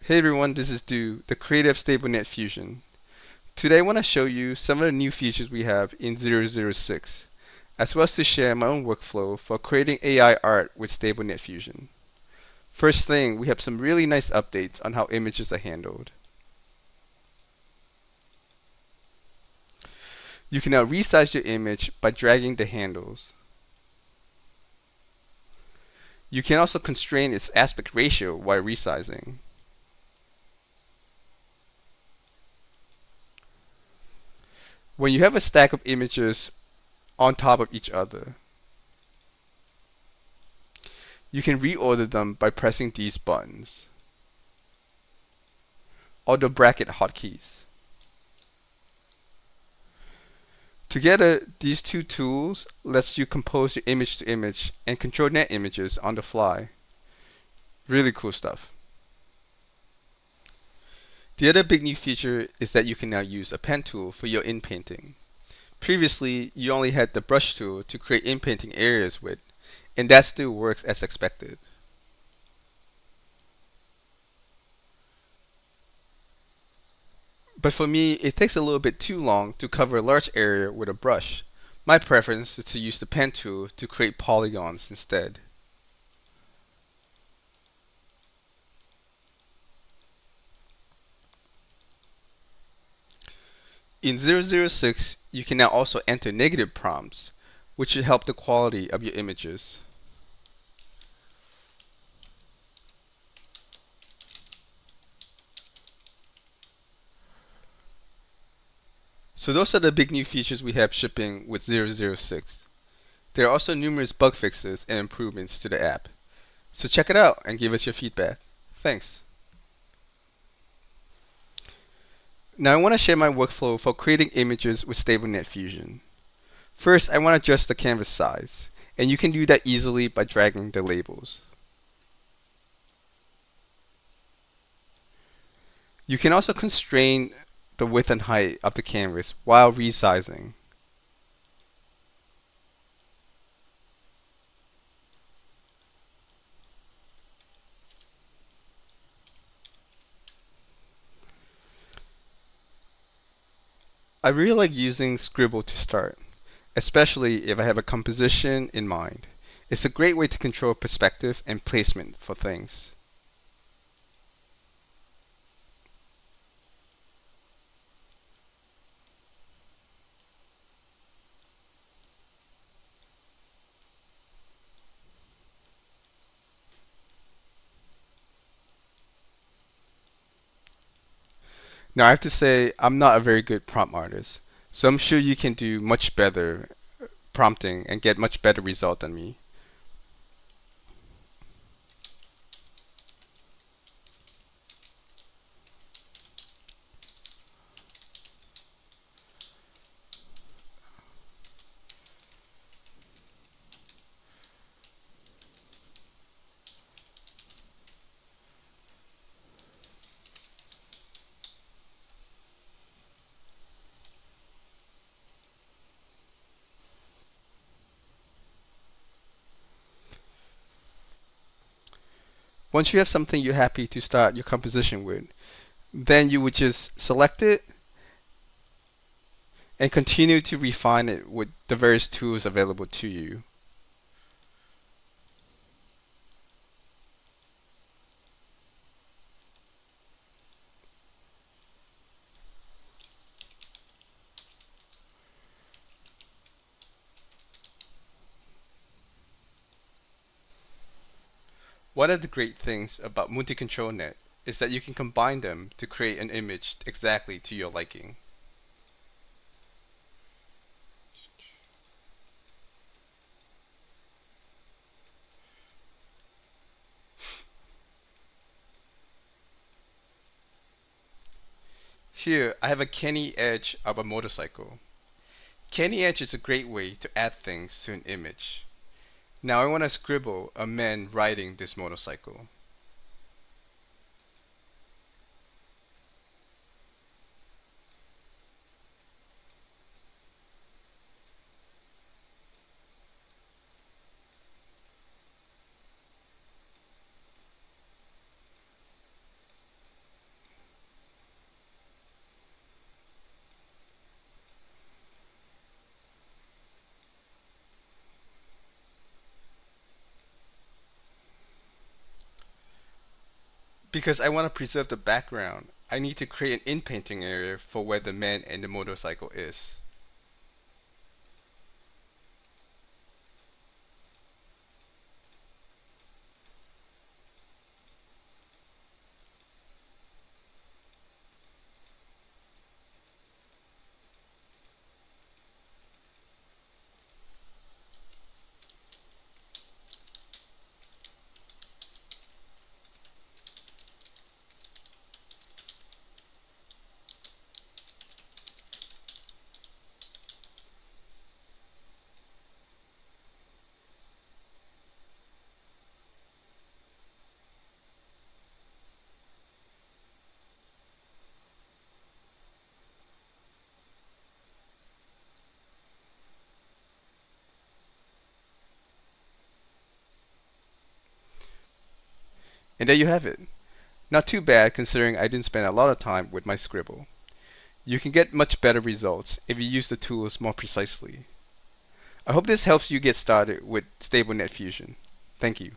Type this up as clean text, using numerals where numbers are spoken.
Hey everyone, this is Du, the creator of StableNetFusion. Today I want to show you some of the new features we have in 006, as well as to share my own workflow for creating AI art with StableNetFusion. First thing, we have some really nice updates on how images are handled. You can now resize your image by dragging the handles. You can also constrain its aspect ratio while resizing. When you have a stack of images on top of each other, you can reorder them by pressing these buttons, or the bracket hotkeys. Together, these two tools lets you compose your image to image and control net images on the fly. Really cool stuff. The other big new feature is that you can now use a pen tool for your inpainting. Previously, you only had the brush tool to create inpainting areas with, and that still works as expected. But for me, it takes a little bit too long to cover a large area with a brush. My preference is to use the pen tool to create polygons instead. In 006, you can now also enter negative prompts, which should help the quality of your images. So those are the big new features we have shipping with 006. There are also numerous bug fixes and improvements to the app. So check it out and give us your feedback. Thanks. Now I want to share my workflow for creating images with StableNetFusion. First, I want to adjust the canvas size, and you can do that easily by dragging the labels. You can also constrain the width and height of the canvas while resizing. I really like using Scribble to start, especially if I have a composition in mind. It's a great way to control perspective and placement for things. Now I have to say I'm not a very good prompt artist, so I'm sure you can do much better prompting and get much better result than me. Once you have something you're happy to start your composition with, then you would just select it and continue to refine it with the various tools available to you. One of the great things about multi-control net is that you can combine them to create an image exactly to your liking. Here, I have a canny edge of a motorcycle. Canny edge is a great way to add things to an image. Now I want to scribble a man riding this motorcycle. Because I want to preserve the background, I need to create an in-painting area for where the man and the motorcycle is. And there you have it. Not too bad considering I didn't spend a lot of time with my scribble. You can get much better results if you use the tools more precisely. I hope this helps you get started with StableNetFusion. Thank you.